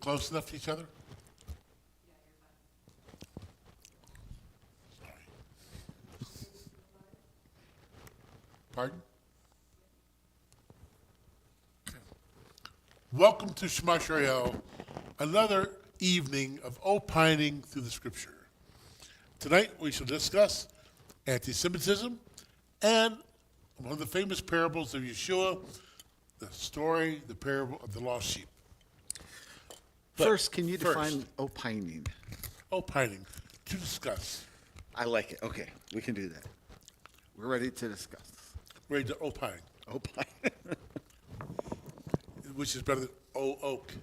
close enough to each other? Sorry. Pardon? Welcome to Shema Shariel, another evening of opining through the scripture. Tonight we shall discuss anti-Semitism and one of the famous parables of Yeshua, the parable of the lost sheep. But First, can you define opining? Opining, to discuss. I like it. Okay, we can do that. We're ready to discuss. Ready to opine, Opine. which is better than oak.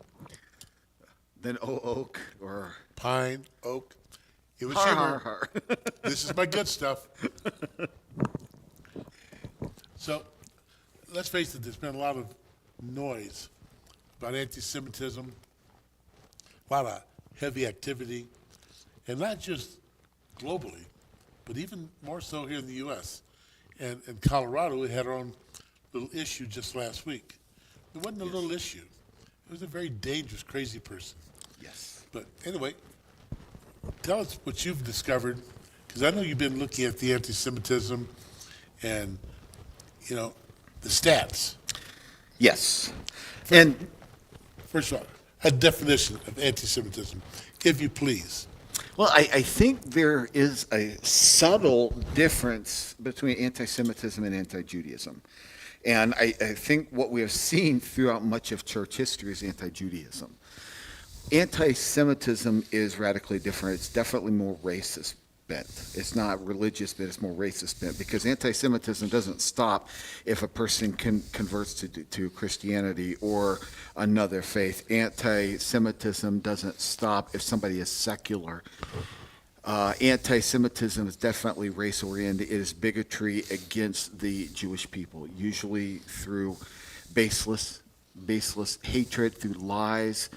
Then oak or Pine, oak. It was har humor. har. This is my good stuff. So, let's face it, there's been a lot of noise about anti-Semitism, a lot of heavy activity, and not just globally, but even more so here in the U.S. And in Colorado, we had our own little issue just last week. It wasn't a little issue. It was a very dangerous, crazy person. Yes. But anyway, tell us what you've discovered, because I know you've been looking at the anti-Semitism and, the stats. Yes. And First of all, a definition of anti-Semitism, if you please. well, I think there is a subtle difference between anti-Semitism and anti-Judaism. And I think what we have seen throughout much of church history is anti-Judaism. Anti-Semitism is radically different. It's definitely more racist bent. It's not religious, but it's more racist bent, because anti-Semitism doesn't stop if a person converts to Christianity or another faith. Anti-Semitism doesn't stop if somebody is secular. Anti-Semitism is definitely race-oriented. It is bigotry against the Jewish people, usually through baseless hatred, through lies,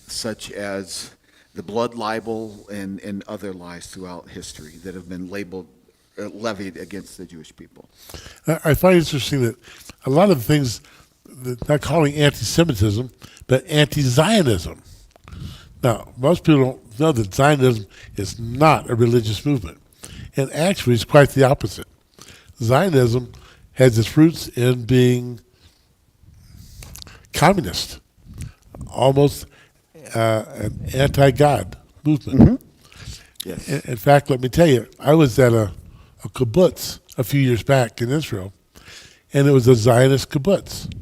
such as the blood libel and other lies throughout history that have been levied against the Jewish people. I find it interesting that a lot of the things, not calling anti-Semitism, but anti-Zionism. Now, most people don't know that Zionism is not a religious movement. And actually, it's quite the opposite. Zionism has its roots in being communist, almost an anti-God movement. Mm-hmm. Yes. In fact, let me tell you, I was at a kibbutz a few years back in Israel, and it was a Zionist kibbutz.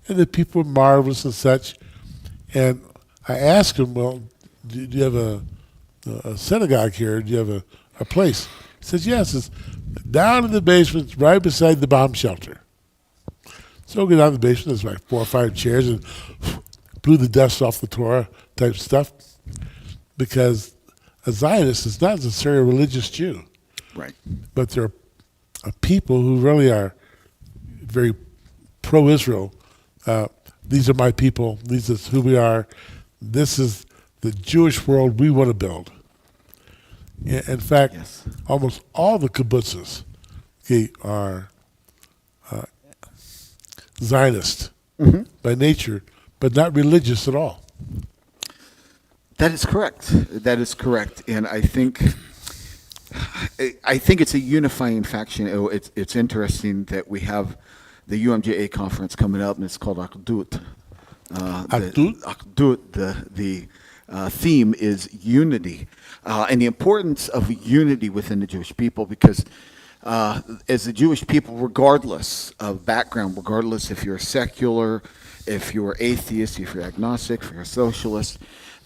And the people were marvelous and such. And I asked him, well, do you have a synagogue here? Do you have a place? He says, yes, it's down in the basement, right beside the bomb shelter. So we go down to the basement, there's like 4 or 5 chairs, and blew the dust off the Torah type stuff, because a Zionist is not necessarily a religious Jew. Right. But there are people who really are very pro-Israel. These are my people. This is who we are. This is the Jewish world we want to build. In fact, Yes. almost all the kibbutzes are Zionist by nature, but not religious at all. That is correct. That is correct. And I think it's a unifying faction. It's interesting that we have the UMJA conference coming up, and it's called Akhdut. Akhdut? The theme is unity, and the importance of unity within the Jewish people, because as the Jewish people, regardless of background, regardless if you're secular, if you're atheist, if you're agnostic, if you're a socialist,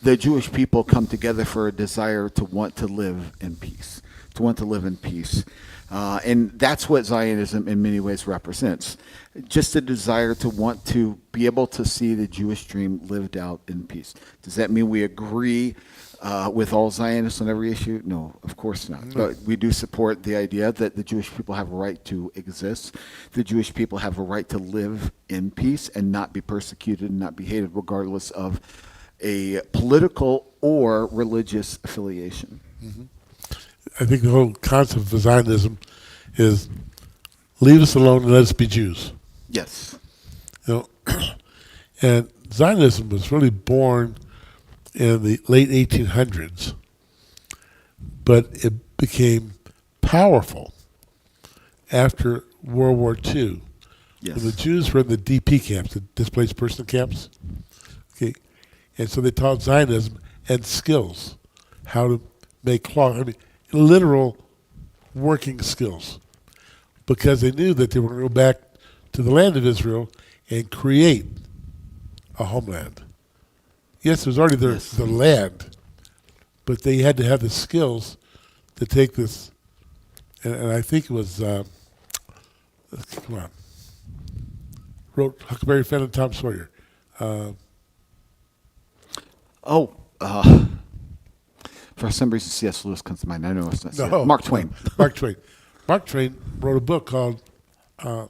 the Jewish people come together for a desire to want to live in peace, and that's what Zionism in many ways represents. Just a desire to want to be able to see the Jewish dream lived out in peace. Does that mean we agree with all Zionists on every issue? No, of course not. No. But we do support the idea that the Jewish people have a right to exist. The Jewish people have a right to live in peace and not be persecuted and not be hated, regardless of a political or religious affiliation. Mm-hmm. I think the whole concept of Zionism is leave us alone and let us be Jews. Yes. You know, and Zionism was really born in the late 1800s, but it became powerful after World War II. Yes. When the Jews were in the DP camps, the displaced person camps, okay, and so they taught Zionism and skills, how to make cloth. I mean, literal working skills, because they knew that they were going to go back to the land of Israel and create a homeland. Yes, it was already the land, but they had to have the skills to take this. And I think it was, come on, wrote Huckleberry Finn and Tom Sawyer. For some reason, C.S. Lewis comes to mind. I know it's not No, Mark Twain. Mark Twain. Mark Twain wrote a book called I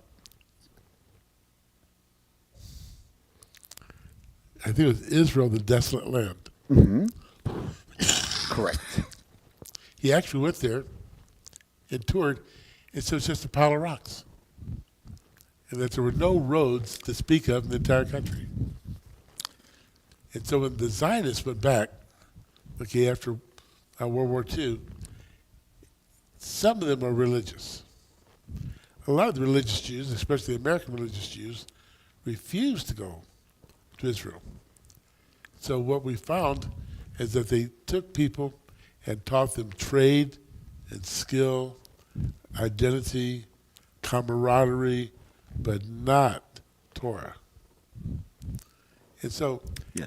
think it was Israel, the Desolate Land. Correct. He actually went there and toured, and so it's just a pile of rocks. And that there were no roads to speak of in the entire country. And so when the Zionists went back, okay, after World War II, some of them are religious. A lot of the religious Jews, especially the American religious Jews, refused to go to Israel. So what we found is that they took people and taught them trade and skill, identity, camaraderie, but not Torah. And so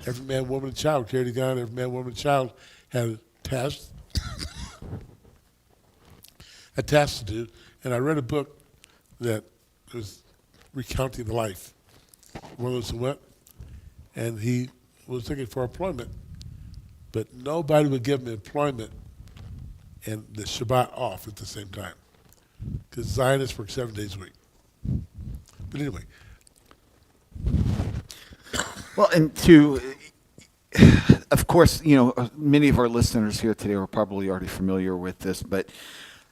every man, woman, and child carried a gun. Every man, woman, and child had a task to do. And I read a book that was recounting the life of one of those who went, and he was looking for employment, but nobody would give him employment and the Shabbat off at the same time, because Zionists work 7 days a week. But anyway. Well, and of course, many of our listeners here today are probably already familiar with this, but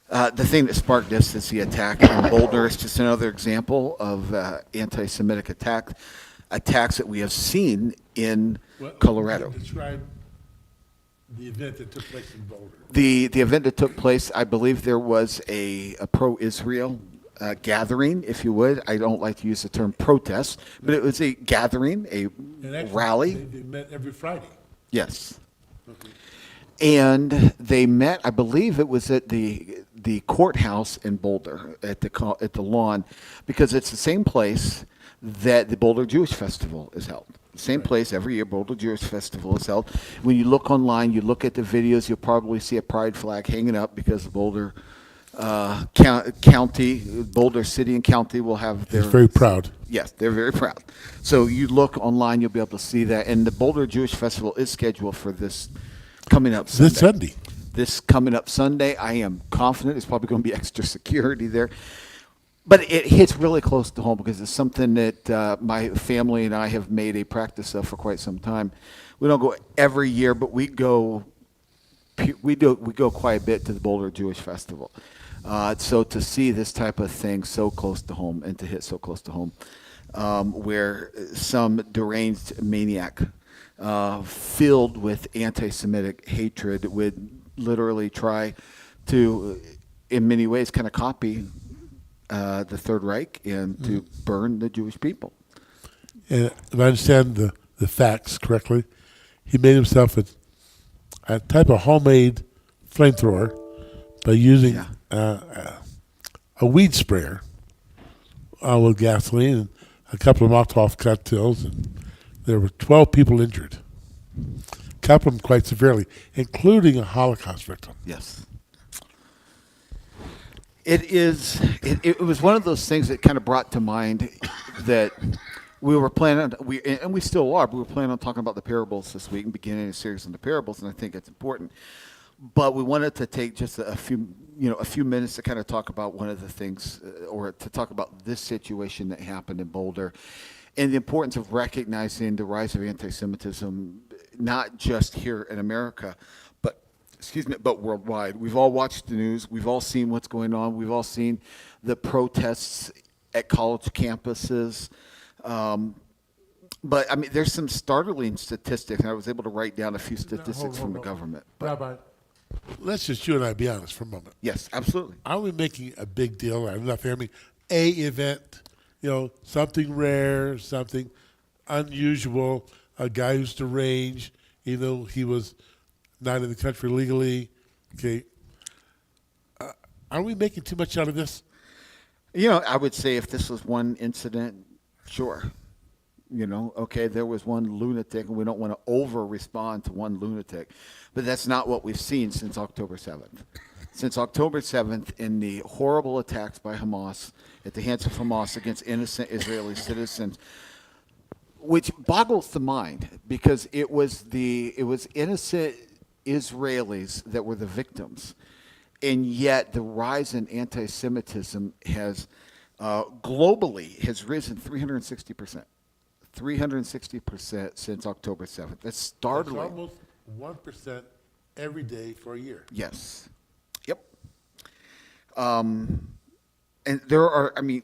the thing that sparked this is the attack in Boulder. It's just another example of anti-Semitic attacks that we have seen in Colorado. Describe the event that took place in Boulder. The event that took place, I believe there was a pro-Israel gathering, if you would. I don't like to use the term protest, but it was a gathering, a rally. They met every Friday. Yes. Okay. And they met, I believe it was at the courthouse in Boulder, at the lawn, because it's the same place that the Boulder Jewish Festival is held. Same place every year, Boulder Jewish Festival is held. When you look online, you look at the videos, you'll probably see a pride flag hanging up because Boulder County, Boulder City and County will have their... They're very proud. Yes, they're very proud. So you look online, you'll be able to see that. And the Boulder Jewish Festival is scheduled for this coming up Sunday. This Sunday. This coming up Sunday. I am confident there's probably going to be extra security there. But it hits really close to home because it's something that my family and I have made a practice of for quite some time. We don't go every year, but we go quite a bit to the Boulder Jewish Festival. So to see this type of thing so close to home and to hit so close to home, where some deranged maniac filled with anti-Semitic hatred would literally try to, in many ways, kind of copy the Third Reich and to burn the Jewish people. And if I understand the facts correctly, he made himself a type of homemade flamethrower by using a weed sprayer with gasoline and a couple of Molotov cocktails, and there were 12 people injured, a couple of them quite severely, including a Holocaust victim. Yes. It was one of those things that kind of brought to mind that we were planning on, and we still are, but we were planning on talking about the parables this week and beginning a series on the parables, and I think it's important. But we wanted to take just a few minutes to kind of talk about one of the things, or to talk about this situation that happened in Boulder, and the importance of recognizing the rise of anti-Semitism, not just here in America, but worldwide. We've all watched the news. We've all seen what's going on. We've all seen the protests at college campuses. But I mean, there's some startling statistics. I was able to write down a few Now, statistics from the government. But Rabbi, let's just you and I be honest for a moment. yes, absolutely. Are we making a big deal out of nothing? I mean, a event, something rare, something unusual, a guy who's deranged, even though he was not in the country legally. Okay. Are we making too much out of this? I would say if this was one incident, sure. Okay, there was one lunatic, and we don't want to over-respond to one lunatic. But that's not what we've seen since October 7th. Since October 7th, in the horrible attacks by Hamas, at the hands of Hamas against innocent Israeli citizens, which boggles the mind because it was innocent Israelis that were the victims. And yet the rise in anti-Semitism has globally has risen 360%. 360% since October 7th. That's startling. That's almost 1% every day for a year. Yes. Yep. And there are, I mean,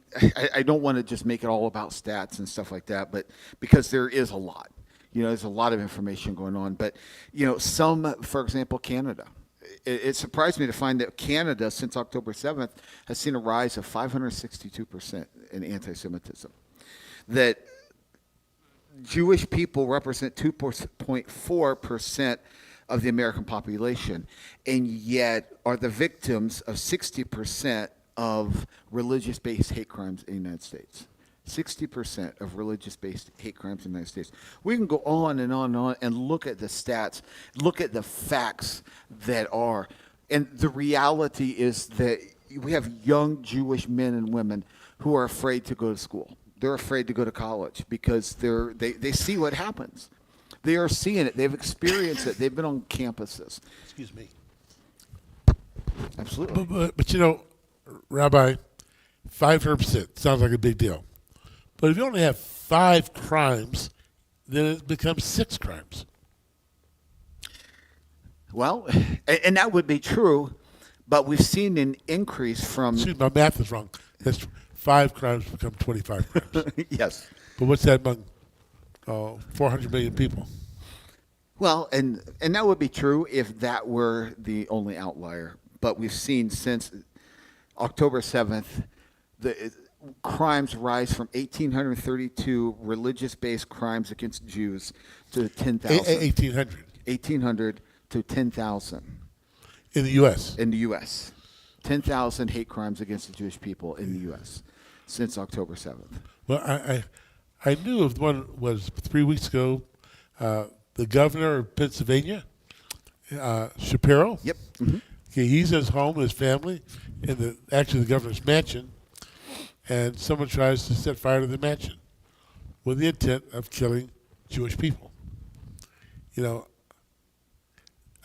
I don't want to just make it all about stats and stuff like that, but because there is a lot. There's a lot of information going on. But, some, for example, Canada. It surprised me to find that Canada, since October 7th, has seen a rise of 562% in anti-Semitism. That Jewish people represent 2.4% of the American population, and yet are the victims of 60% of religious-based hate crimes in the United States. 60% of religious-based hate crimes in the United States. We can go on and on and on and look at the stats, look at the facts that are. And the reality is that we have young Jewish men and women who are afraid to go to school. They're afraid to go to college because they see what happens. They are seeing it. They've experienced it. They've been on campuses. Excuse me. Absolutely. But Rabbi, 500% sounds like a big deal. But if you only have 5 crimes, then it becomes 6 crimes. Well, and that would be true, but we've seen an increase from. Excuse me, my math is wrong. That's 5 crimes become 25 crimes. Yes. But what's that among 400 million people? Well, and that would be true if that were the only outlier. But we've seen since October 7th, the crimes rise from 1,832 religious-based crimes against Jews to 10,000. 1,800. 1,800 to 10,000. In the U.S.? In the U.S. 10,000 hate crimes against the Jewish people in the U.S. since October 7th. Well, I knew of one was 3 weeks ago. The governor of Pennsylvania, Shapiro. Yep. Mm-hmm. Okay, he's at his home with his family in the governor's mansion, and someone tries to set fire to the mansion with the intent of killing Jewish people. I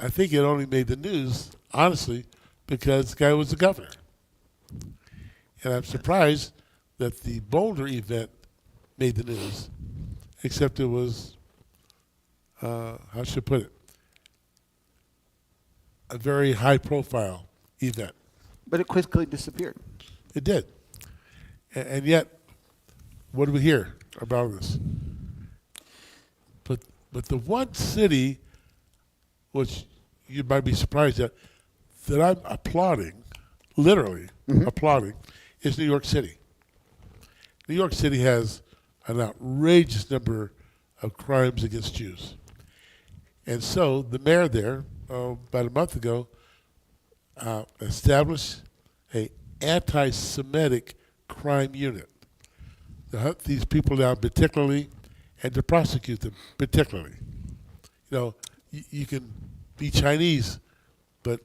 think it only made the news, honestly, because the guy was the governor. And I'm surprised that the Boulder event made the news, except it was, how should I put it, a very high-profile event. But it quickly disappeared. It did. And yet, what do we hear about this? But the one city, which you might be surprised at, that I'm applauding, literally applauding, is New York City. New York City has an outrageous number of crimes against Jews. And so the mayor there, about a month ago, established an anti-Semitic crime unit to hunt these people down particularly and to prosecute them particularly. You can be Chinese, but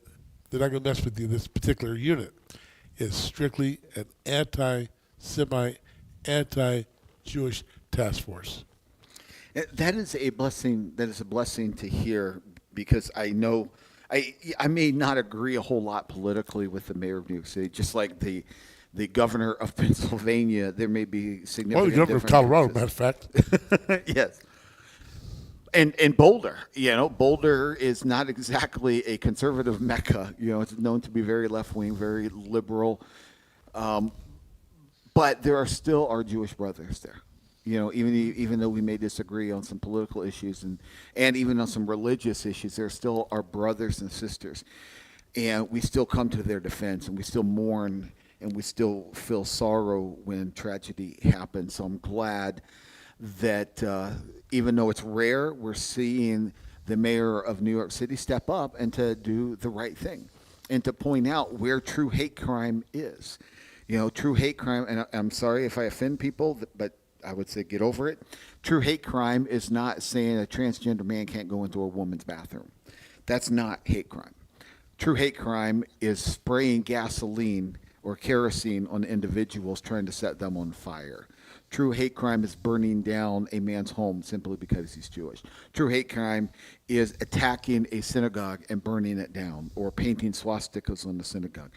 they're not going to mess with you. This particular unit is strictly an anti-Semite, anti-Jewish task force. That is a blessing. That is a blessing to hear, because I know I may not agree a whole lot politically with the mayor of New York City, just like the governor of Pennsylvania. There may be significant. The governor of Colorado, matter of fact. Yes. And Boulder, Boulder is not exactly a conservative mecca. It's known to be very left-wing, very liberal. But there are still our Jewish brothers there. Even though we may disagree on some political issues and even on some religious issues, they're still our brothers and sisters, and we still come to their defense, and we still mourn, and we still feel sorrow when tragedy happens. So I'm glad that even though it's rare, we're seeing the mayor of New York City step up and to do the right thing and to point out where true hate crime is. True hate crime, and I'm sorry if I offend people, but I would say get over it. True hate crime is not saying a transgender man can't go into a woman's bathroom. That's not hate crime. True hate crime is spraying gasoline or kerosene on individuals trying to set them on fire. True hate crime is burning down a man's home simply because he's Jewish. True hate crime is attacking a synagogue and burning it down, or painting swastikas on the synagogue.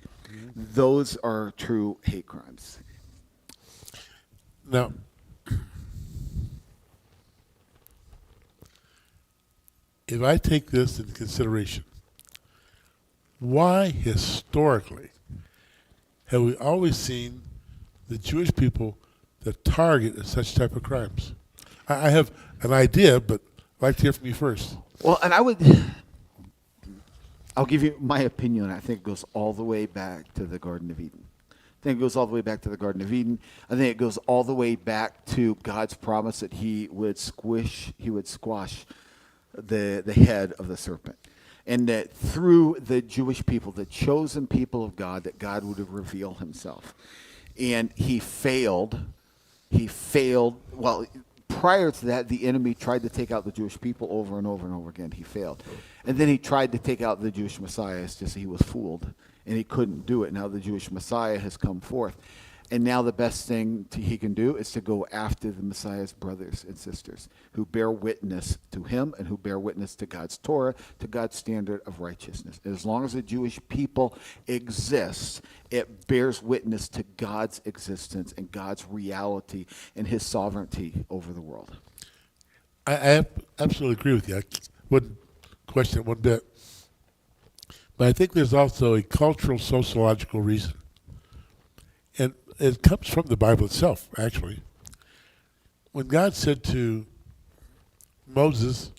Those are true hate crimes. Now, if I take this into consideration, why historically have we always seen the Jewish people the target of such type of crimes? I have an idea, but I'd like to hear from you first. Well, and I'll give you my opinion. I think it goes all the way back to the Garden of Eden. I think it goes all the way back to the Garden of Eden. I think it goes all the way back to God's promise that he would squash the head of the serpent. And that through the Jewish people, the chosen people of God, that God would reveal himself. And he failed. Well, prior to that, the enemy tried to take out the Jewish people over and over and over again. He failed. And then he tried to take out the Jewish Messiah. It's just he was fooled, and he couldn't do it. Now the Jewish Messiah has come forth. And now the best thing he can do is to go after the Messiah's brothers and sisters who bear witness to him and who bear witness to God's Torah, to God's standard of righteousness. As long as the Jewish people exists, it bears witness to God's existence and God's reality and his sovereignty over the world. I absolutely agree with you. I wouldn't question it one bit. But I think there's also a cultural, sociological reason. And it comes from the Bible itself, actually. When God said to Moses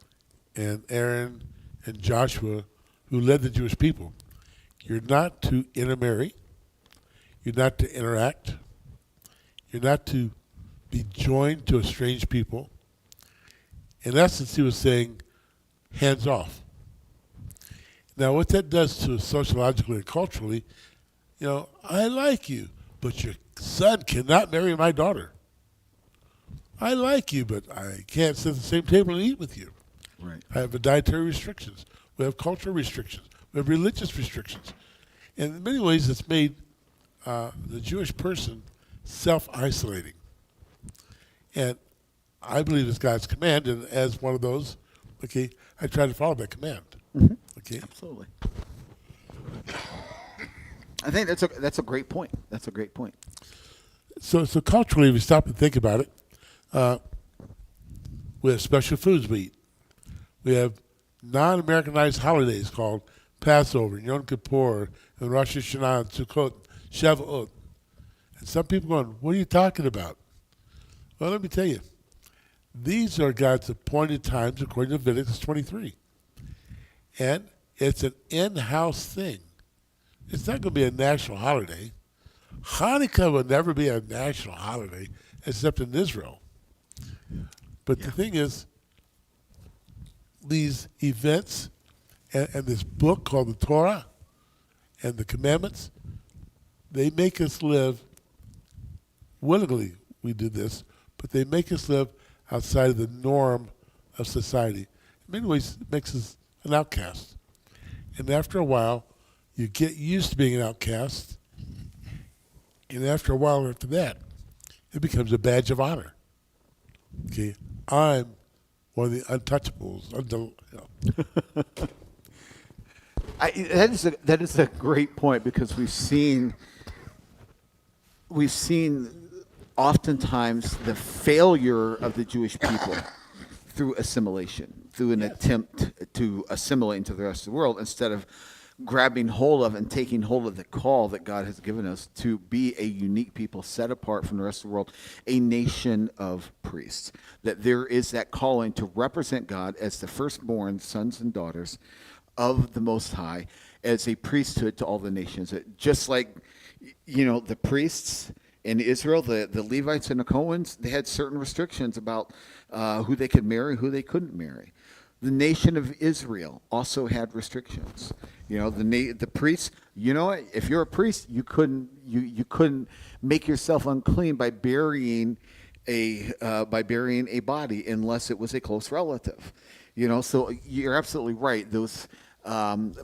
and Aaron and Joshua, who led the Jewish people, you're not to intermarry, you're not to interact, you're not to be joined to a strange people. In essence, he was saying, hands off. Now, what that does to us sociologically and culturally, I like you, but your son cannot marry my daughter. I like you, but I can't sit at the same table and eat with you. Right. I have dietary restrictions. We have cultural restrictions. We have religious restrictions. And in many ways, it's made the Jewish person self-isolating. And I believe it's God's command, and as one of those, I try to follow that command. Mm-hmm. Okay. Absolutely. I think that's a great point. That's a great point. So culturally, if we stop and think about it, we have special foods we eat. We have non-Americanized holidays called Passover, Yom Kippur, and Rosh Hashanah, and Sukkot, Shavuot. And some people are going, what are you talking about? Well, let me tell you. These are God's appointed times according to Leviticus 23. And it's an in-house thing. It's not going to be a national holiday. Hanukkah will never be a national holiday except in Israel. But the thing is, these events and this book called the Torah and the commandments, they make us live, willingly we do this, but they make us live outside of the norm of society. In many ways, it makes us an outcast. And after a while, you get used to being an outcast, and after a while after that, it becomes a badge of honor. Okay, I'm one of the untouchables. That is a great point, because we've seen oftentimes the failure of the Jewish people through assimilation, through an attempt to assimilate into the rest of the world, instead of grabbing hold of and taking hold of the call that God has given us to be a unique people set apart from the rest of the world, a nation of priests. That there is that calling to represent God as the firstborn sons and daughters of the Most High, as a priesthood to all the nations. Just like, the priests in Israel, the Levites and the Cohens, they had certain restrictions about who they could marry, who they couldn't marry. The nation of Israel also had restrictions. The priests. If you're a priest, you couldn't make yourself unclean by burying a body unless it was a close relative. So you're absolutely right. Those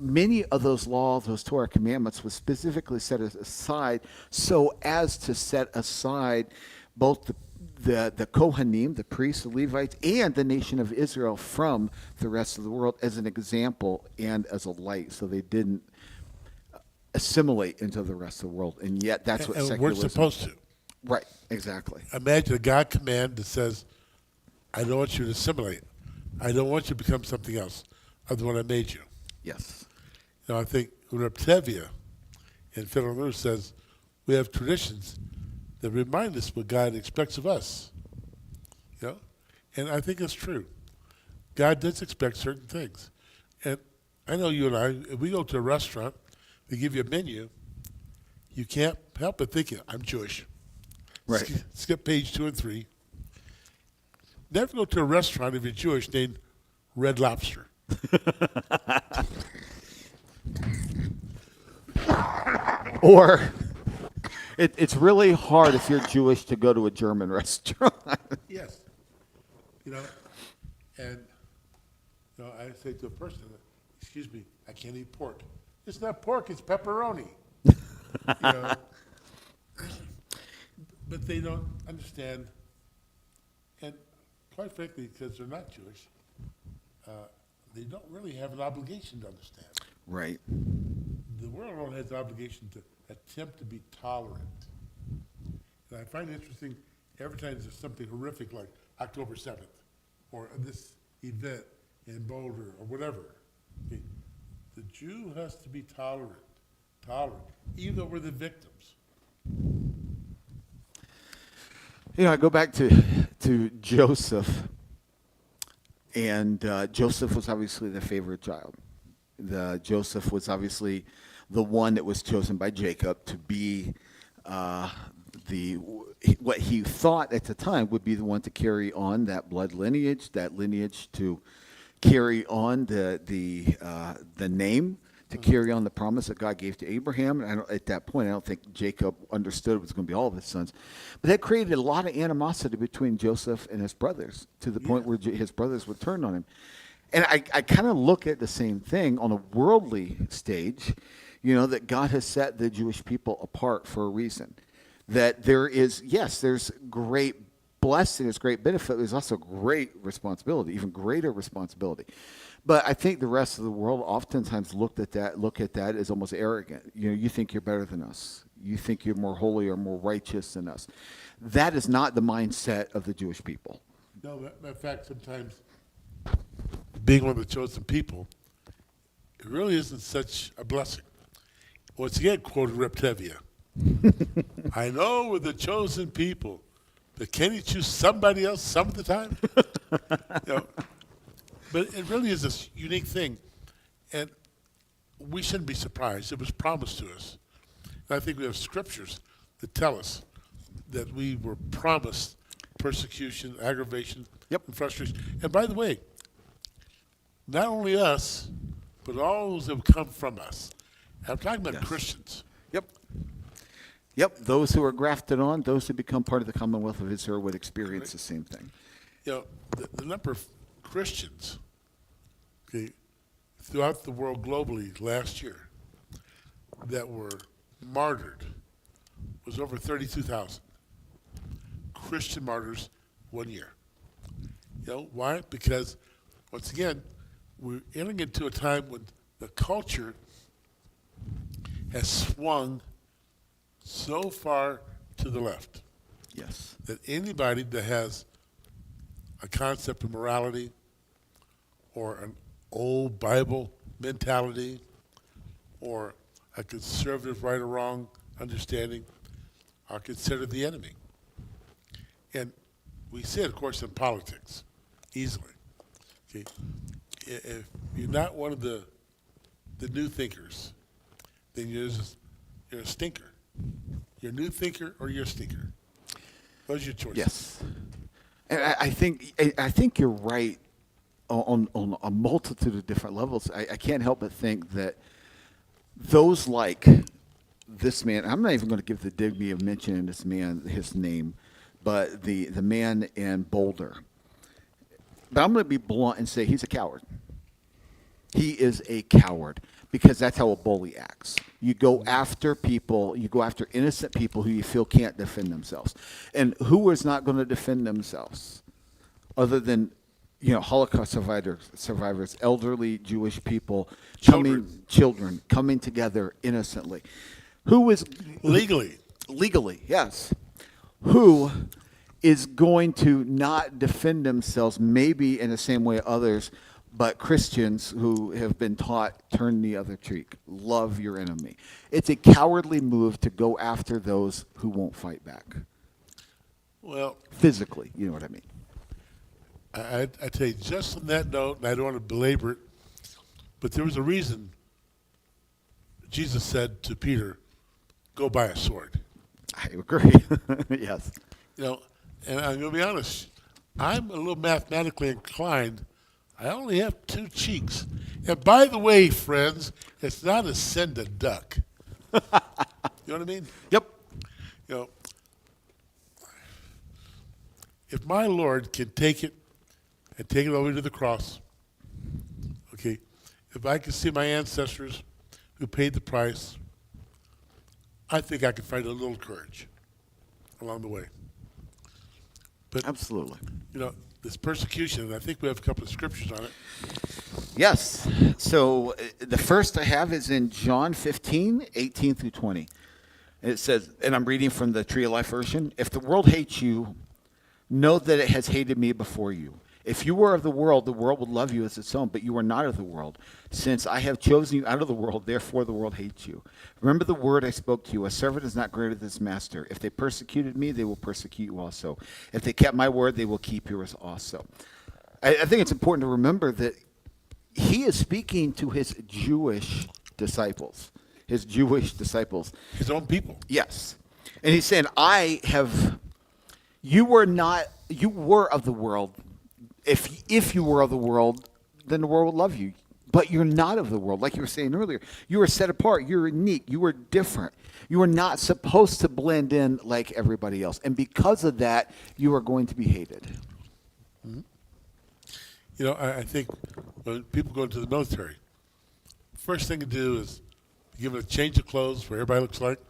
many of those laws, those Torah commandments, was specifically set aside so as to set aside both the Kohanim, the priests, the Levites, and the nation of Israel from the rest of the world as an example and as a light, so they didn't assimilate into the rest of the world. And yet that's what and secularism... we're supposed to. Right, exactly. Imagine a God command that says, I don't want you to assimilate. I don't want you to become something else other than what I made you. Yes. I think Reb Tevye in Fiddler says we have traditions that remind us what God expects of us. And I think it's true. God does expect certain things. And I know you and I, if we go to a restaurant, they give you a menu, you can't help but thinking, I'm Jewish. Right. Skip page 2 and 3. Never go to a restaurant if you're Jewish named Red Lobster. Or it's really hard if you're Jewish to go to a German restaurant. Yes. And I say to a person, excuse me, I can't eat pork. It's not pork, it's pepperoni. But they don't understand, and quite frankly, because they're not Jewish, they don't really have an obligation to understand. Right. The world only has the obligation to attempt to be tolerant. And I find it interesting, every time there's something horrific like October 7th, or this event in Boulder, or whatever, the Jew has to be tolerant, even though we're the victims. I go back to Joseph, and Joseph was obviously the favorite child. Joseph was obviously the one that was chosen by Jacob to be what he thought at the time would be the one to carry on that blood lineage, to carry on the name, to carry on the promise that God gave to Abraham. And at that point, I don't think Jacob understood it was going to be all of his sons. But that created a lot of animosity between Joseph and his brothers, to the point where his brothers would turn on him. And I kind of look at the same thing on a worldly stage, that God has set the Jewish people apart for a reason. That there's great blessing, there's great benefit, there's also great responsibility, even greater responsibility. But I think the rest of the world oftentimes look at that as almost arrogant. You think you're better than us. You think you're more holy or more righteous than us. That is not the mindset of the Jewish people. No, matter of fact, sometimes being one of the chosen people, it really isn't such a blessing. Once again, quoting Reb Tevye, I know we're the chosen people, but can you choose somebody else some of the time? But it really is this unique thing, and we shouldn't be surprised. It was promised to us. And I think we have scriptures that tell us that we were promised persecution, aggravation, and frustration. And by the way, not only us, but all those that have come from us. And I'm talking about Christians. Yep, those who are grafted on, those who become part of the Commonwealth of Israel would experience the same thing. The number of Christians throughout the world globally last year that were martyred was over 32,000. Christian martyrs 1 year. Why? Because, once again, we're entering into a time when the culture has swung so far to the left. Yes. That anybody that has a concept of morality or an old Bible mentality or a conservative right or wrong understanding are considered the enemy. And we see it, of course, in politics, easily. Okay? If you're not one of the new thinkers, then you're a stinker. You're a new thinker or you're a stinker. Those are your choices. Yes. And I think you're right on a multitude of different levels. I can't help but think that those like this man, I'm not even going to give the dignity of mentioning this man, his name, but the man in Boulder. But I'm going to be blunt and say he's a coward. He is a coward because that's how a bully acts. You go after people, you go after innocent people who you feel can't defend themselves. And who is not going to defend themselves other than, Holocaust survivors, elderly Jewish people, children coming together innocently. Who is legally, yes. Who is going to not defend themselves maybe in the same way others, but Christians who have been taught, turn the other cheek, love your enemy. It's a cowardly move to go after those who won't fight back. Well, physically, you know what I mean. I tell you, just on that note, and I don't want to belabor it, but there was a reason Jesus said to Peter, go buy a sword. I agree. Yes. And I'm going to be honest, I'm a little mathematically inclined. I only have two cheeks. And by the way, friends, it's not a sin to duck. You know what I mean? Yep. If my Lord can take it and take it all the way to the cross, okay, if I can see my ancestors who paid the price, I think I can find a little courage along the way. But absolutely. This persecution, and I think we have a couple of scriptures on it. Yes. So the first I have is in John 15, 18 through 20. It says, and I'm reading from the Tree of Life version, if the world hates you, know that it has hated me before you. If you were of the world would love you as its own, but you are not of the world. Since I have chosen you out of the world, therefore the world hates you. Remember the word I spoke to you. A servant is not greater than his master. If they persecuted me, they will persecute you also. If they kept my word, they will keep yours also. I think it's important to remember that he is speaking to his Jewish disciples. His own people. Yes. And he's saying, you were of the world. If you were of the world, then the world would love you. But you're not of the world. Like you were saying earlier, you were set apart. You're unique. You were different. You are not supposed to blend in like everybody else. And because of that, you are going to be hated. Mm-hmm. I think when people go into the military, first thing to do is give them a change of clothes for everybody looks like.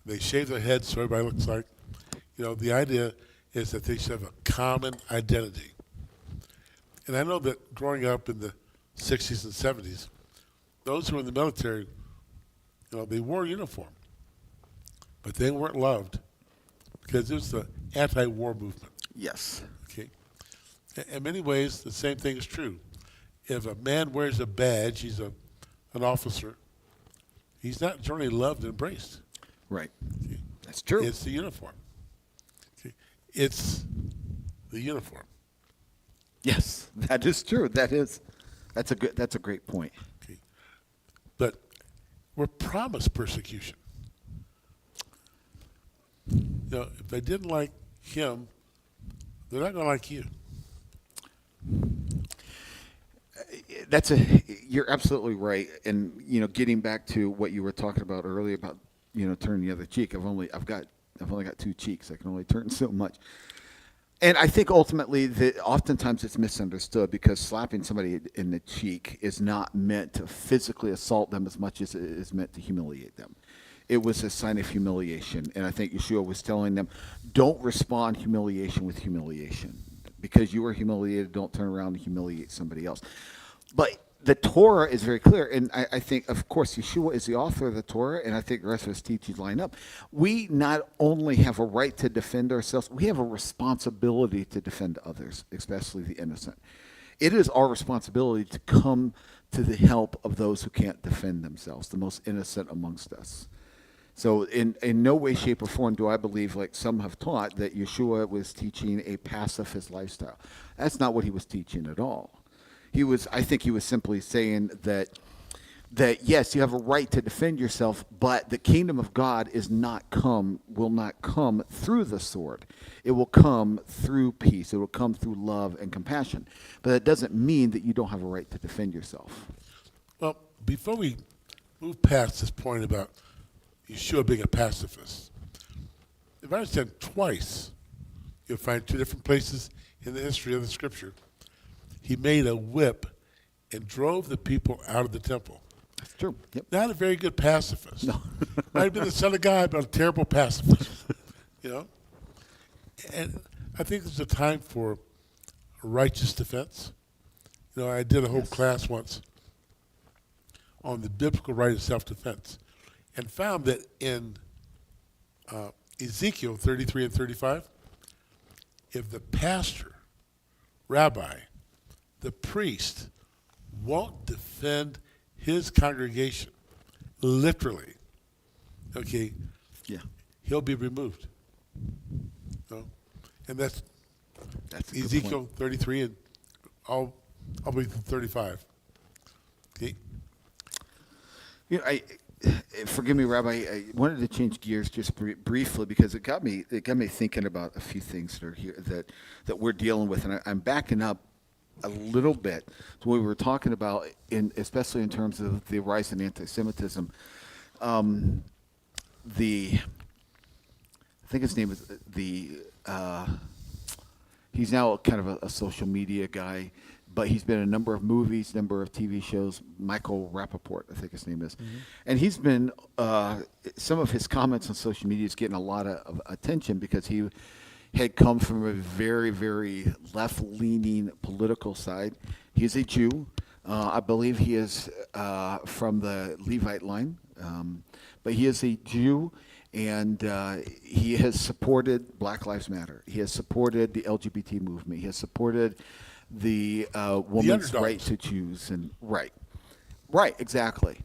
They shave their heads so everybody looks like. The idea is that they should have a common identity. And I know that growing up in the 60s and 70s, those who were in the military, they wore uniform, but they weren't loved because it was the anti-war movement. Yes. Okay. In many ways, the same thing is true. If a man wears a badge, he's an officer, he's not generally loved and embraced. Right. Okay. That's true. It's the uniform. Okay. It's the uniform. Yes, that is true. That's a great point. Okay. But we're promised persecution. If they didn't like him, they're not going to like you. You're absolutely right. And getting back to what you were talking about earlier about turning the other cheek. I've only got two cheeks. I can only turn so much. And I think ultimately that oftentimes it's misunderstood because slapping somebody in the cheek is not meant to physically assault them as much as it is meant to humiliate them. It was a sign of humiliation. And I think Yeshua was telling them, don't respond humiliation with humiliation. Because you are humiliated, don't turn around and humiliate somebody else. But the Torah is very clear, and I think, of course, Yeshua is the author of the Torah, and I think the rest of his teachings line up. We not only have a right to defend ourselves, we have a responsibility to defend others, especially the innocent. It is our responsibility to come to the help of those who can't defend themselves, the most innocent amongst us. So in no way, shape, or form do I believe, like some have taught, that Yeshua was teaching a pacifist lifestyle. That's not what he was teaching at all. I think he was simply saying that yes, you have a right to defend yourself, but the kingdom of God will not come through the sword. It will come through peace. It will come through love and compassion. But that doesn't mean that you don't have a right to defend yourself. Well, before we move past this point about Yeshua being a pacifist, if I understand twice, you'll find two different places in the history of the scripture, he made a whip and drove the people out of the temple. That's true. Yep. Not a very good pacifist. No. Might have been the son of God, but a terrible pacifist. You know? And I think there's a time for righteous defense. You know, I did a whole class once on the biblical right of self-defense and found that in Ezekiel 33 and 35, if the pastor, rabbi, the priest won't defend his congregation, literally, okay, Yeah. he'll be removed. No? And that's A good Ezekiel point. 33 and all the way to 35. Okay? You know, forgive me, Rabbi. I wanted to change gears just briefly because it got me thinking about a few things that are here that we're dealing with, and I'm backing up a little bit to what we were talking about, especially in terms of the rise in anti-Semitism. I think his name is he's now kind of a social media guy, but he's been in a number of movies, number of TV shows. Michael Rappaport, I think his name is. Mm-hmm. And he's been, some of his comments on social media is getting a lot of attention because he had come from a very, very left-leaning political side. He's a Jew. I believe he is from the Levite line, but he is a Jew. And he has supported Black Lives Matter. He has supported the LGBT movement. He has supported the woman's right to choose. And right, exactly.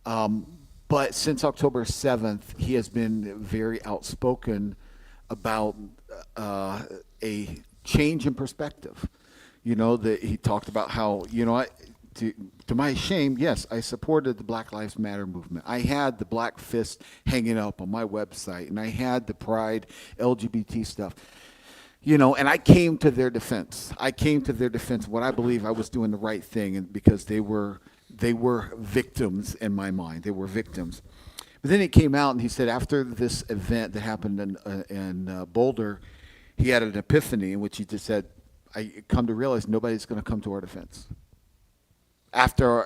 But since October 7th, he has been very outspoken about a change in perspective. You know, that he talked about how, to my shame, yes, I supported the Black Lives Matter movement. I had the black fist hanging up on my website, and I had the Pride LGBT stuff. And I came to their defense. What I believe I was doing the right thing, and because they were victims in my mind. They were victims. But then he came out and he said after this event that happened in Boulder, he had an epiphany in which he just said, I come to realize nobody's going to come to our defense. After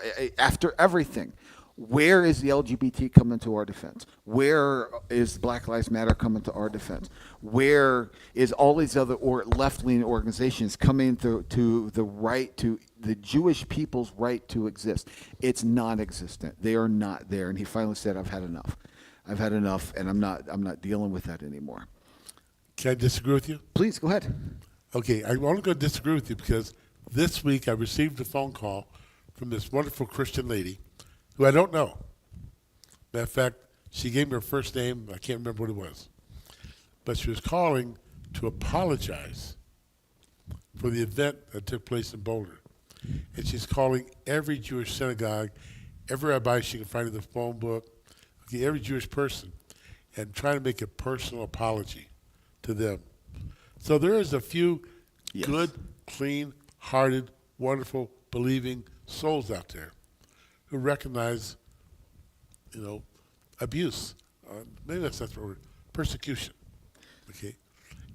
everything, where is the LGBT coming to our defense? Where is Black Lives Matter coming to our defense? Where is all these other left-leaning organizations coming to the right to the Jewish people's right to exist? It's non-existent. They are not there. And he finally said, "I've had enough. And I'm not dealing with that anymore." Can I disagree with you? Please go ahead. Okay, I'm only going to disagree with you because this week I received a phone call from this wonderful Christian lady who I don't know. Matter of fact, she gave me her first name. I can't remember what it was. But she was calling to apologize for the event that took place in Boulder. And she's calling every Jewish synagogue, every rabbi she can find in the phone book, okay, every Jewish person, and trying to make a personal apology to them. So there is a few good, clean-hearted, wonderful, believing souls out there who recognize, abuse. Maybe that's not the word. Persecution. Okay,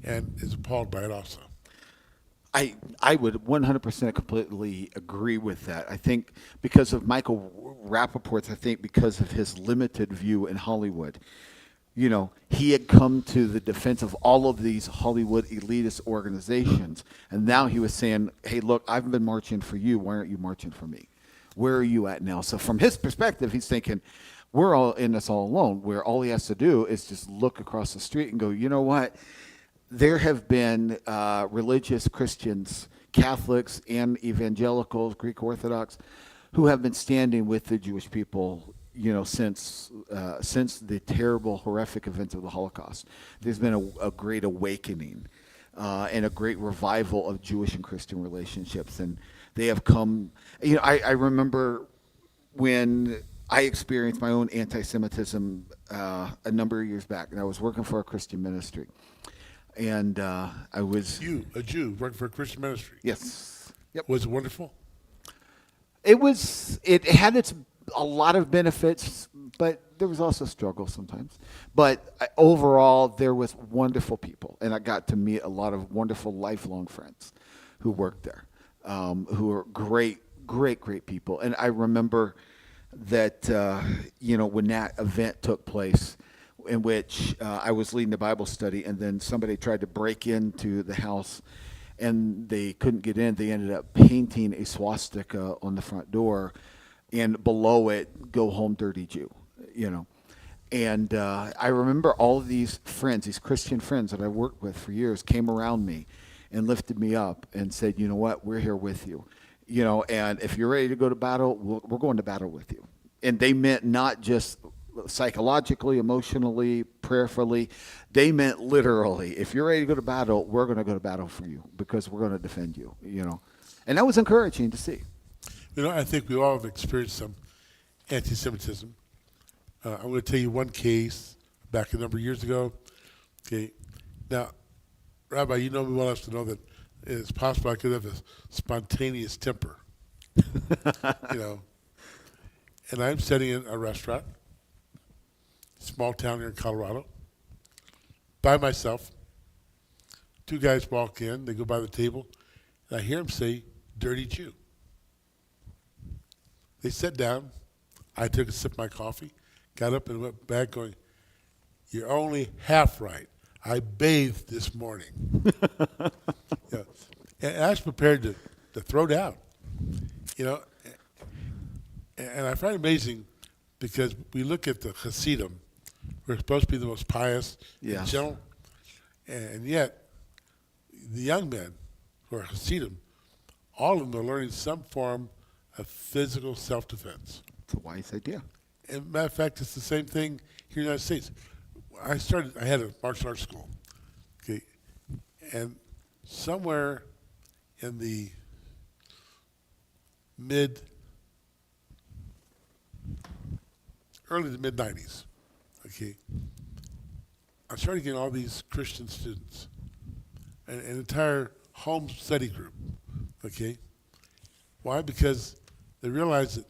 and is appalled by it also. I would 100% completely agree with that. I think because of Michael Rappaport's, because of his limited view in Hollywood, he had come to the defense of all of these Hollywood elitist organizations. And now he was saying, hey, look, I've been marching for you. Why aren't you marching for me? Where are you at now? So from his perspective, he's thinking, we're all in this all alone, where all he has to do is just look across the street and go, you know what? There have been religious Christians Catholics and evangelicals, Greek Orthodox, who have been standing with the Jewish people, since the terrible, horrific events of the Holocaust. There's been a great awakening and a great revival of Jewish and Christian relationships, and they have come. I remember when I experienced my own anti-Semitism a number of years back, and I was working for a Christian ministry, and I was A Jew working for a Christian ministry. yes, yep. Was it wonderful? It had a lot of benefits, but there was also struggle sometimes. But overall, there was wonderful people, and I got to meet a lot of wonderful lifelong friends who worked there, who are great, great, great people. And I remember that when that event took place, in which I was leading the Bible study, and then somebody tried to break into the house, and they couldn't get in. They ended up painting a swastika on the front door, and below it, "Go home, dirty Jew." And I remember all of these friends, these Christian friends that I worked with for years, came around me and lifted me up and said, "You know what? We're here with you. And if you're ready to go to battle, we're going to battle with you." And they meant not just psychologically, emotionally, prayerfully. They meant literally. If you're ready to go to battle, we're going to go to battle for you because we're going to defend you. And that was encouraging to see. I think we all have experienced some anti-Semitism. I'm going to tell you one case back a number of years ago. Okay, now, Rabbi, you know me well enough to know that it's possible I could have a spontaneous temper. And I'm sitting in a restaurant, small town here in Colorado, by myself. Two guys walk in, they go by the table, and I hear them say, "Dirty Jew." They sat down. I took a sip of my coffee, got up and went back going, "You're only half right. I bathed this morning." And I was prepared to throw down. And I find it amazing because we look at the Hasidim, we're supposed to be the most pious and gentle, and yet the young men who are Hasidim, all of them are learning some form of physical self-defense. It's a wise idea. And matter of fact, it's the same thing here in the United States. I had a martial arts school, okay, and somewhere in the early to mid 90s, okay, I started getting all these Christian students, an entire home study group, okay. Why? Because they realized that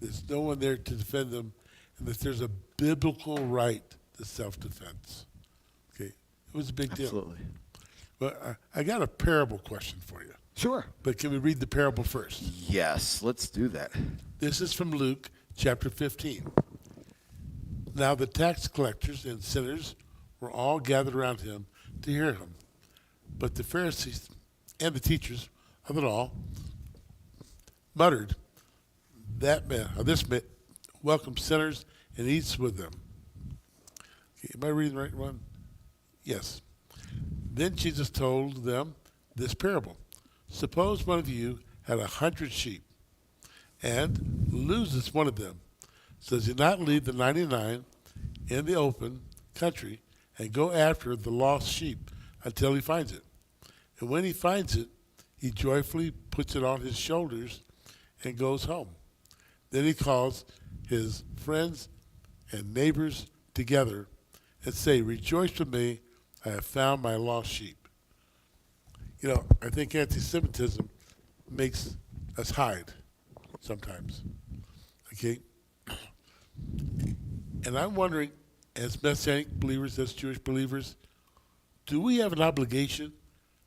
there's no one there to defend them, and that there's a biblical right to self-defense. Okay, it was a big deal. Absolutely. But I got a parable question for you. Sure. But can we read the parable first? Yes, let's do that. This is from Luke chapter 15. Now the tax collectors and sinners were all gathered around him to hear him. But the Pharisees and the teachers of the law muttered, this man welcomes sinners and eats with them. Okay, am I reading the right one? Yes. Then Jesus told them this parable. Suppose one of you had 100 sheep and loses one of them. Does he not leave the 99 in the open country and go after the lost sheep until he finds it? And when he finds it, he joyfully puts it on his shoulders and goes home. Then he calls his friends and neighbors together and say, "Rejoice with me, I have found my lost sheep." I think anti-Semitism makes us hide sometimes. Okay? And I'm wondering, as Messianic believers, as Jewish believers, do we have an obligation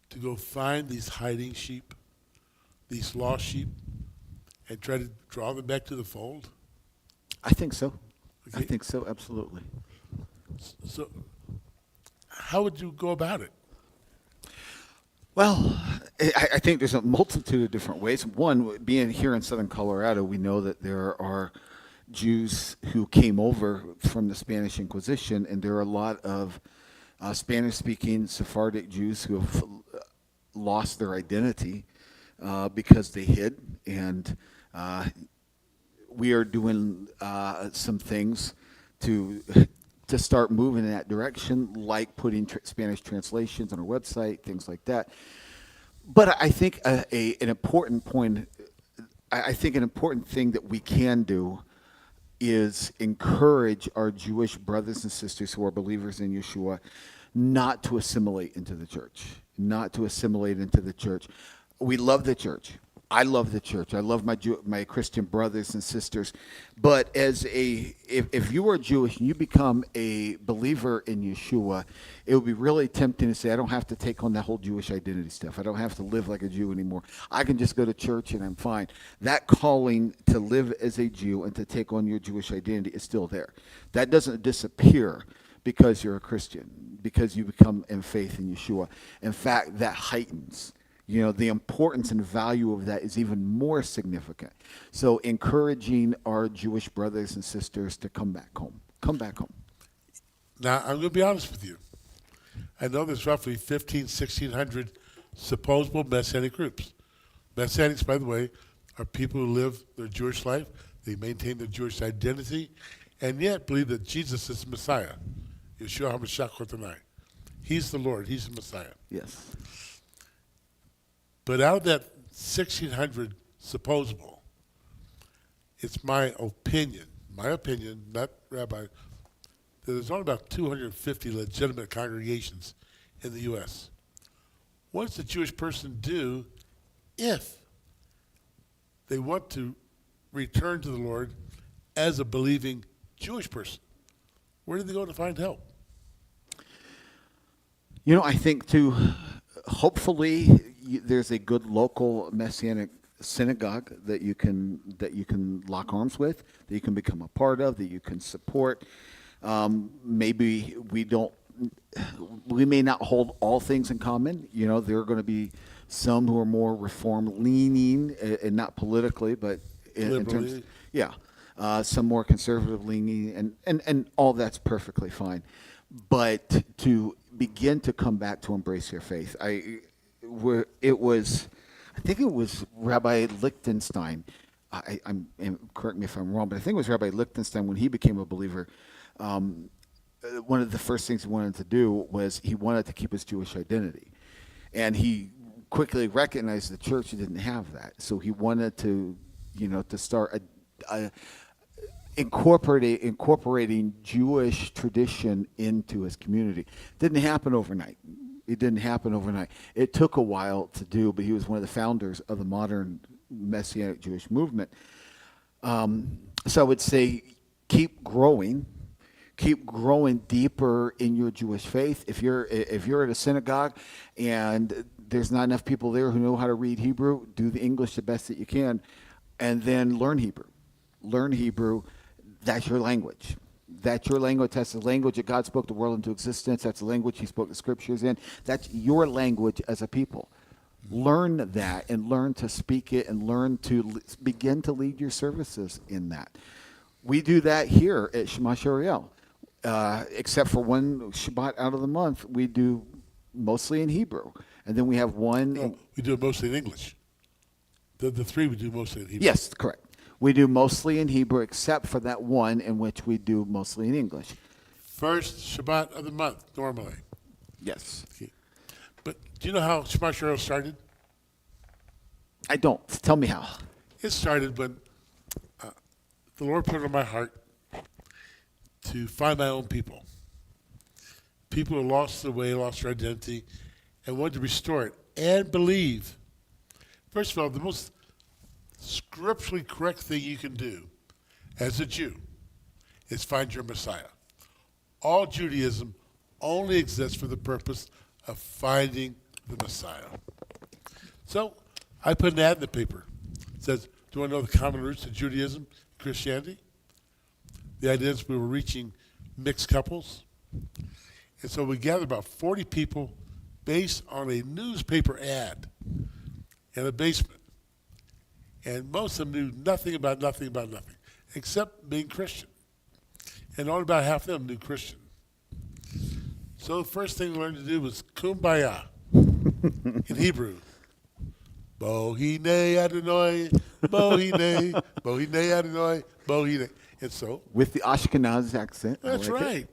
to go find these hiding sheep, these lost sheep, and try to draw them back to the fold? I think so. Okay. I think so, absolutely. So how would you go about it? Well, I think there's a multitude of different ways. One, being here in southern Colorado, we know that there are Jews who came over from the Spanish Inquisition, and there are a lot of Spanish-speaking Sephardic Jews who have lost their identity because they hid. And we are doing some things to to start moving in that direction, like putting Spanish translations on our website, things like that. But I think an important point, I think an important thing that we can do is encourage our Jewish brothers and sisters who are believers in Yeshua not to assimilate into the church, not to assimilate into the church. We love the church. I love the church. I love my Christian brothers and sisters. But if you are Jewish and you become a believer in Yeshua, it would be really tempting to say, I don't have to take on that whole Jewish identity stuff. I don't have to live like a Jew anymore. I can just go to church and I'm fine. That calling to live as a Jew and to take on your Jewish identity is still there. That doesn't disappear because you're a Christian, because you become in faith in Yeshua. In fact, that heightens. The importance and value of that is even more significant. So encouraging our Jewish brothers and sisters to come back home. Come back home. Now, I'm going to be honest with you. I know there's roughly 1,600 supposable Messianic groups. Messianics, by the way, are people who live their Jewish life. They maintain their Jewish identity, and yet believe that Jesus is the Messiah. Yeshua HaMashiach Chotanai. He's the Lord. He's the Messiah. Yes. But out of that 1,600 supposable, it's my opinion, not Rabbi, that there's only about 250 legitimate congregations in the U.S. What does a Jewish person do if they want to return to the Lord as a believing Jewish person? Where do they go to find help? I think hopefully there's a good local Messianic synagogue that you can lock arms with, that you can become a part of, that you can support. Maybe we may not hold all things in common. There are going to be some who are more reform leaning, and not politically, but in terms, some more conservative leaning, and all that's perfectly fine. But to begin to come back to embrace your faith, I think it was Rabbi Lichtenstein. Correct me if I'm wrong, but I think it was Rabbi Lichtenstein when he became a believer. One of the first things he wanted to do was he wanted to keep his Jewish identity, and he quickly recognized the church didn't have that. So he wanted to, to start incorporating Jewish tradition into his community. Didn't happen overnight. It took a while to do, but he was one of the founders of the modern Messianic Jewish movement. So I would say keep growing deeper in your Jewish faith. If you're at a synagogue and there's not enough people there who know how to read Hebrew, do the English the best that you can, and then learn Hebrew. That's your language. That's your language. That's the language that God spoke the world into existence. That's the language He spoke the scriptures in. That's your language as a people. Learn that and learn to speak it and learn to begin to lead your services in that. We do that here at Shema Shariel. Except for one Shabbat out of the month, we do mostly in Hebrew. And then we have one. No, we do it mostly in English. The three we do mostly in Hebrew. Yes, correct. We do mostly in Hebrew, except for that one in which we do mostly in English. First Shabbat of the month, normally. Yes. Okay. But do you know how Shema Shariel started? I don't. Tell me how. It started when the Lord put it on my heart to find my own people. People who lost their way, lost their identity, and wanted to restore it and believe. First of all, the most scripturally correct thing you can do as a Jew is find your Messiah. All Judaism only exists for the purpose of finding the Messiah. So I put an ad in the paper. It says, do you want to know the common roots of Judaism, Christianity? The idea is we were reaching mixed couples. And so we gathered about 40 people based on a newspaper ad in a basement. And most of them knew nothing, except being Christian. And only about half of them knew Christian. So the first thing we learned to do was kumbaya in Hebrew. Bohine Adonai, Bohine, Bohine Adonai, Bohine. And so, With the Ashkenaz accent. I that's like right.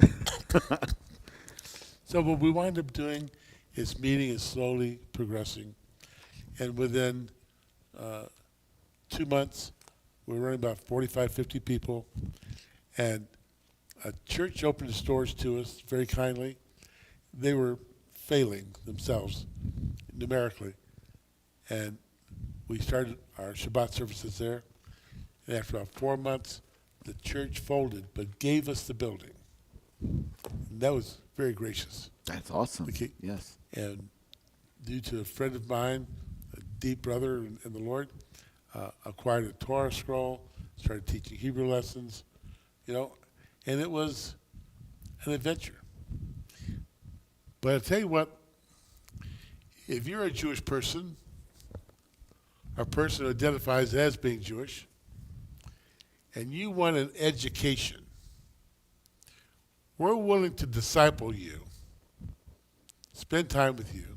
So what we wind up doing is meeting is slowly progressing. And within 2 months, we're running about 45, 50 people. And a church opened its doors to us very kindly. They were failing themselves numerically. And we started our Shabbat services there. And after about 4 months, the church folded, but gave us the building. And that was very gracious. That's awesome. Okay. Yes. And due to a friend of mine, a deep brother in the Lord, acquired a Torah scroll, started teaching Hebrew lessons, and it was an adventure. But I'll tell you what, if you're a Jewish person, a person who identifies as being Jewish, and you want an education, we're willing to disciple you, spend time with you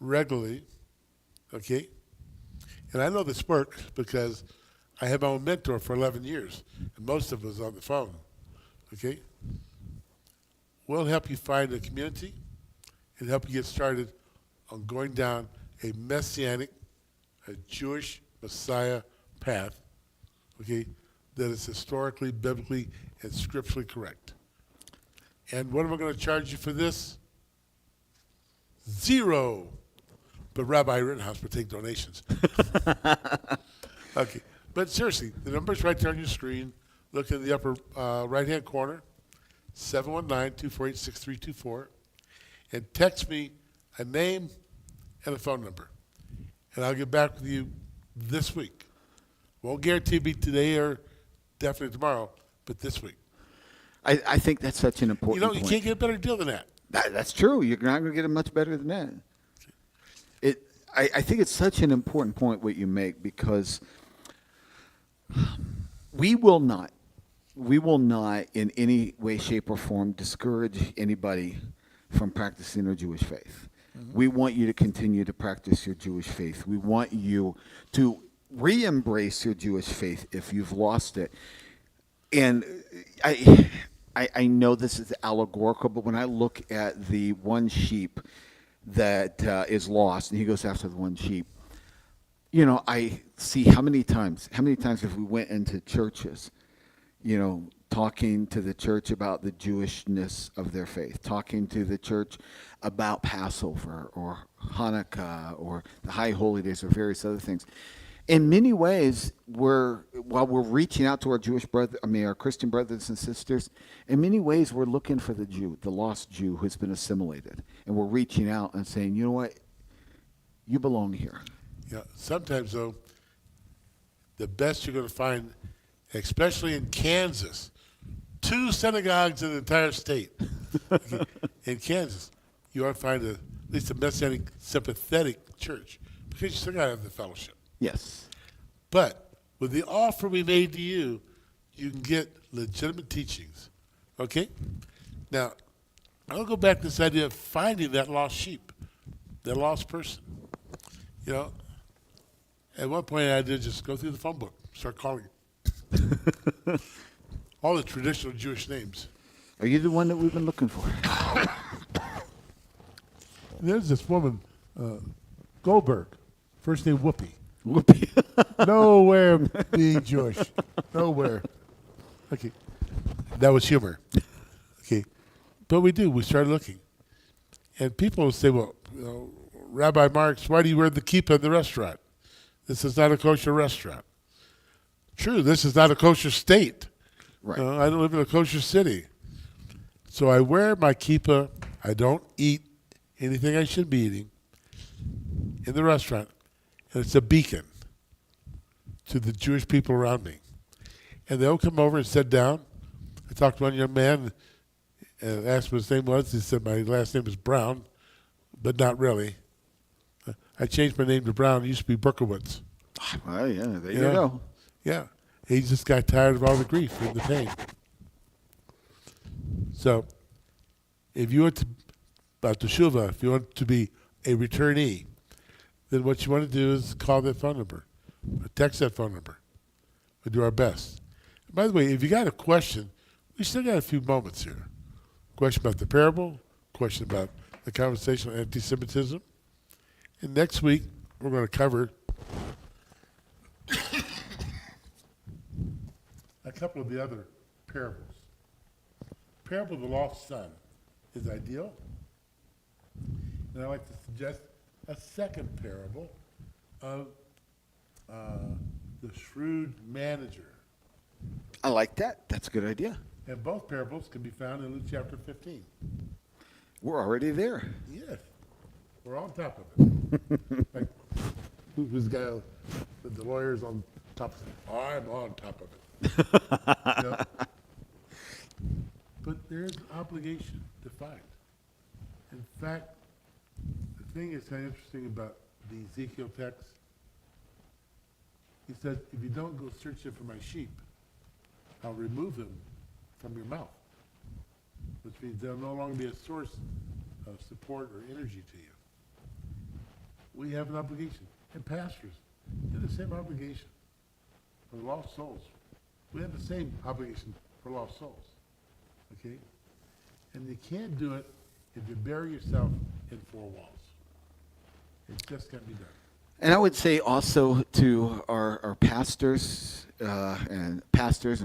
regularly, okay? And I know this works because I had my own mentor for 11 years, and most of us on the phone, okay? We'll help you find a community and help you get started on going down a messianic, a Jewish Messiah path, okay, that is historically, biblically, and scripturally correct. And what am I going to charge you for this? 0. But Rabbi Rittenhouse would take donations. Okay. But seriously, the number's right there on your screen. Look in the upper right-hand corner, 719-248-6324, and text me a name and a phone number. And I'll get back with you this week. Won't guarantee me today or definitely tomorrow, but this week. I think that's such an important point. You can't get a better deal than that. That's true. You're not going to get it much better than that. I think it's such an important point what you make, because we will not in any way, shape, or form discourage anybody from practicing their Jewish faith. Mm-hmm. We want you to continue to practice your Jewish faith. We want you to re-embrace your Jewish faith if you've lost it. And I know this is allegorical, but when I look at the one sheep that is lost, and he goes after the one sheep, I see how many times if we went into churches, talking to the church about the Jewishness of their faith, talking to the church about Passover or Hanukkah or the High Holy Days or various other things. In many ways, while we're reaching out to our our Christian brothers and sisters, in many ways we're looking for the Jew, the lost Jew who's been assimilated, and we're reaching out and saying, you know what, you belong here. Yeah. Sometimes though, the best you're going to find, especially in Kansas, 2 synagogues in the entire state. In Kansas, you ought to find at least a messianic, sympathetic church, because you still got to have the fellowship. Yes. But with the offer we made to you, you can get legitimate teachings. Okay? Now, I'll go back to this idea of finding that lost sheep, that lost person. At one point I did just go through the phone book, start calling all the traditional Jewish names. Are you the one that we've been looking for? There's this woman, Goldberg, first name Whoopi. Whoopi. Nowhere being Jewish. Nowhere. Okay. That was humor. Okay. But we started looking. And people will say, well, Rabbi Marks, why do you wear the kippah in the restaurant? This is not a kosher restaurant. True, this is not a kosher state. Right. I don't live in a kosher city. So I wear my kippah. I don't eat anything I should be eating in the restaurant. And it's a beacon to the Jewish people around me. And they'll come over and sit down. I talked to one young man and asked what his name was. He said, my last name is Brown, but not really. I changed my name to Brown. It used to be Berkowitz. Oh, yeah, there you go. Yeah. He just got tired of all the grief and the pain. So if you want to, about teshuvah, if you want to be a returnee, then what you want to do is call that phone number, or text that phone number. We do our best. And by the way, if you got a question, we still got a few moments here. Question about the parable, question about the conversation on anti-Semitism. And next week, we're going to cover a couple of the other parables. Parable of the lost son is ideal. And I'd like to suggest a second parable of the shrewd manager. I like that. That's a good idea. And both parables can be found in Luke chapter 15. We're already there. Yes, we're on top of it. Like, who's the guy, the lawyer's on top of it? I'm on top of it. You know? But there's an obligation to find. In fact, the thing that's kind of interesting about the Ezekiel text, he says, if you don't go searching for my sheep, I'll remove them from your mouth, which means they'll no longer be a source of support or energy to you. We have an obligation. And pastors, you have the same obligation for lost souls. We have the same obligation for lost souls. Okay? And you can't do it if you bury yourself in four walls. It just can't be done. And I would say also to our pastors and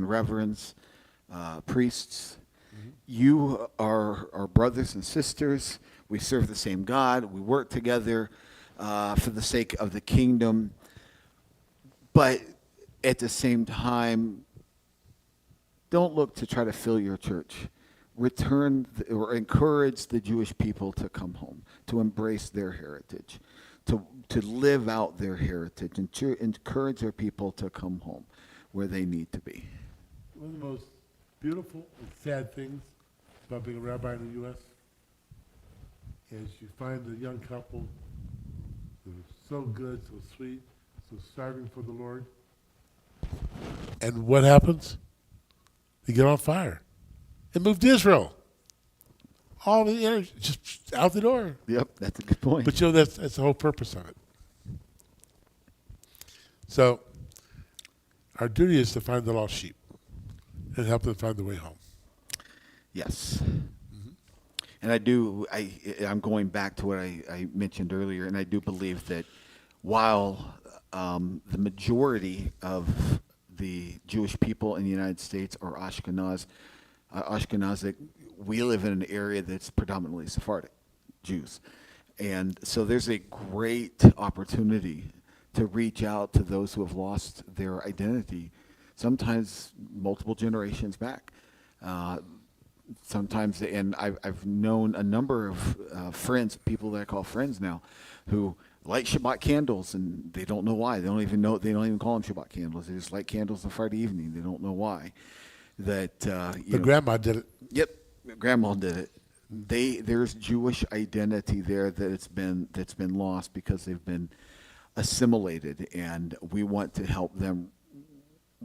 reverends, priests, you are our brothers and sisters. We serve the same God. We work together for the sake of the kingdom. But at the same time, don't look to try to fill your church. Or encourage the Jewish people to come home, to embrace their heritage, to live out their heritage, and to encourage their people to come home where they need to be. One of the most beautiful and sad things about being a rabbi in the U.S. is you find a young couple who are so good, so sweet, so striving for the Lord. And what happens? They get on fire and move to Israel. All the energy just out the door. Yep, that's a good point. But you know, that's the whole purpose of it. So our duty is to find the lost sheep and help them find the way home. Yes. And I'm going back to what I mentioned earlier, and I do believe that while the majority of the Jewish people in the United States are Ashkenazic, we live in an area that's predominantly Sephardic Jews. And so there's a great opportunity to reach out to those who have lost their identity, sometimes multiple generations back. Sometimes, and I've known a number of friends, people that I call friends now, who light Shabbat candles, and they don't know why. They don't even call them Shabbat candles. They just light candles on Friday evening. They don't know why. Grandma did it. Yep, grandma did it. There's Jewish identity there that's been lost because they've been assimilated, and we want to help them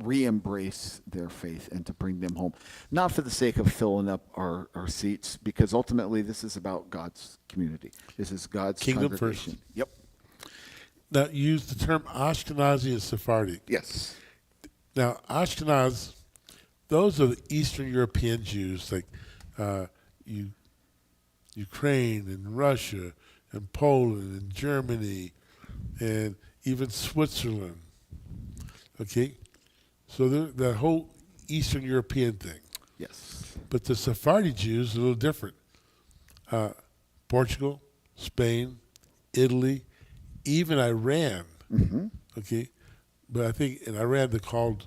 re-embrace their faith and to bring them home, not for the sake of filling up our seats, because ultimately this is about God's community. This is God's Kingdom congregation. first. Yep. Now, you use the term Ashkenazi and Sephardic. Yes. Now, Ashkenaz, those are the Eastern European Jews, like Ukraine and Russia and Poland and Germany and even Switzerland. Okay? So the whole Eastern European thing. Yes. But the Sephardi Jews are a little different. Portugal, Spain, Italy, even Iran. Mm-hmm. Okay? But I think in Iran they're called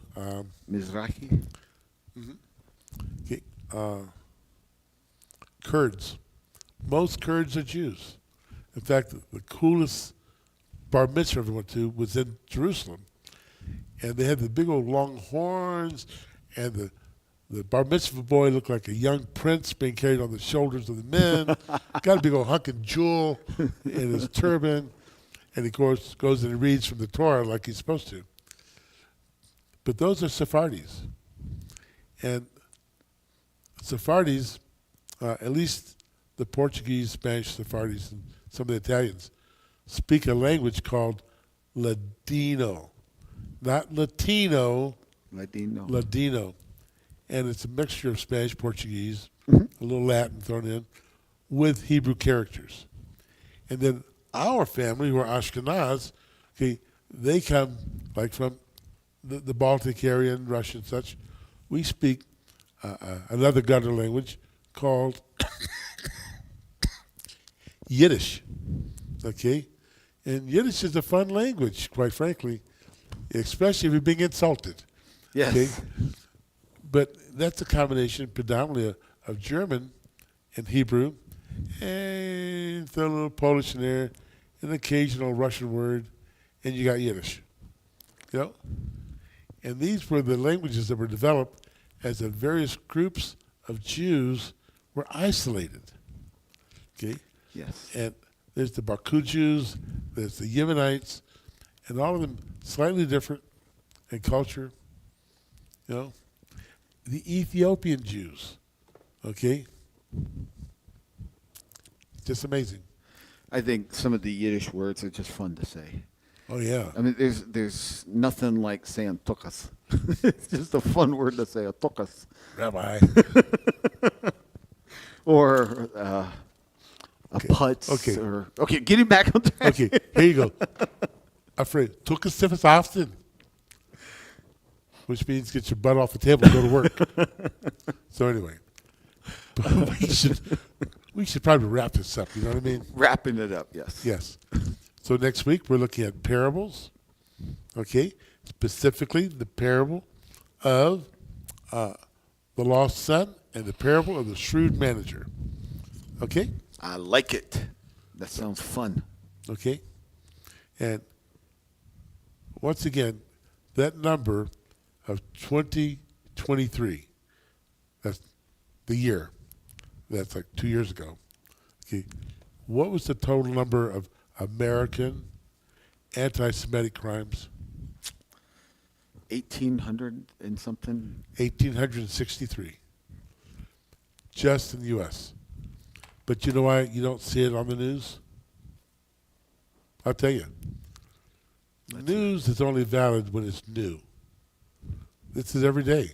Mizrahi. okay, Kurds. Most Kurds are Jews. In fact, the coolest bar mitzvah I ever went to was in Jerusalem. And they had the big old long horns, and the bar mitzvah boy looked like a young prince being carried on the shoulders of the men. Got a big old hunk of jewel in his turban, and he goes and reads from the Torah like he's supposed to. But those are Sephardis. And Sephardis, at least the Portuguese, Spanish Sephardis, and some of the Italians, speak a language called Ladino, not Latino, Ladino. Ladino. And it's a mixture of Spanish, Portuguese, a little Latin thrown in, with Hebrew characters. And then our family, who are Ashkenaz, okay, they come like from the Baltic area and Russia and such. We speak another gutter language called Yiddish, okay? And Yiddish is a fun language, quite frankly, especially if you're being insulted. Yes. Okay? But that's a combination predominantly of German and Hebrew, and throw a little Polish in there, an occasional Russian word, and you got Yiddish. You know? And these were the languages that were developed as the various groups of Jews were isolated. Okay? Yes. And there's the Baku Jews, there's the Yemenites, and all of them slightly different in culture. You know? The Ethiopian Jews, okay? Just amazing. I think some of the Yiddish words are just fun to say. Oh, yeah. I mean, there's nothing like saying tukas. It's just a fun word to say, a tukas. Rabbi. Or a putz. Okay. Okay, getting back on track. Okay, here you go. Afraid. Took a stiff often. Which means get your butt off the table and go to work. So anyway, we should probably wrap this up. You know what I mean? Wrapping it up, yes. Yes. So next week we're looking at parables. Okay, specifically the parable of the lost son and the parable of the shrewd manager. Okay. I like it. That sounds fun. Okay. And once again, that number of 2023, that's the year, that's like 2 years ago. Okay, what was the total number of American anti-Semitic crimes? 1,800 and something. 1,863, just in the U.S. But you know why you don't see it on the news? I'll tell you. News is only valid when it's new. This is every day.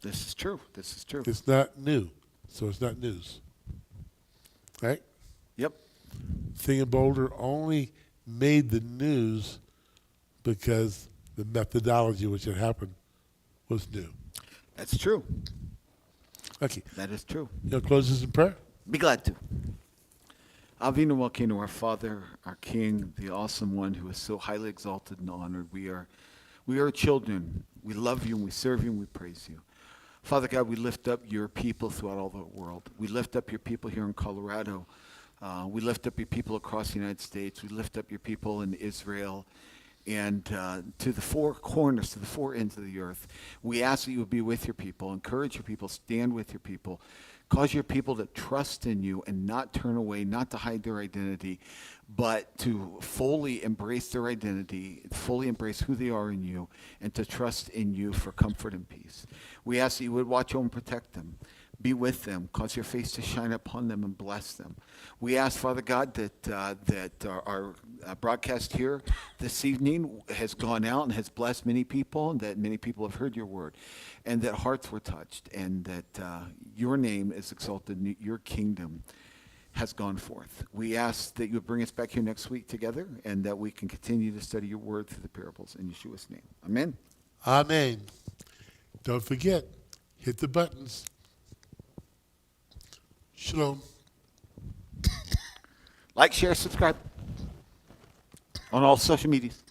This is true. This is true. It's not new, so it's not news. Right? Yep. Thing in Boulder only made the news because the methodology which had happened was new. That's true. Okay. That is true. You know, close this in prayer? Be glad to. Avinu Malkeinu, our Father, our King, the awesome one who is so highly exalted and honored. We are children. We love you and we serve you and we praise you. Father God, we lift up your people throughout all the world. We lift up your people here in Colorado. We lift up your people across the United States. We lift up your people in Israel and to the four corners, to the four ends of the earth. We ask that you would be with your people, encourage your people, stand with your people. Cause your people to trust in you and not turn away, not to hide their identity, but to fully embrace their identity, fully embrace who they are in you, and to trust in you for comfort and peace. We ask that you would watch over and protect them. Be with them. Cause your face to shine upon them and bless them. We ask, Father God, that our broadcast here this evening has gone out and has blessed many people, and that many people have heard your word, and that hearts were touched, and that your name is exalted, and your kingdom has gone forth. We ask that you would bring us back here next week together, and that we can continue to study your word through the parables. In Yeshua's name. Amen. Amen. Don't forget, hit the buttons. Shalom. Like, share, subscribe on all social medias.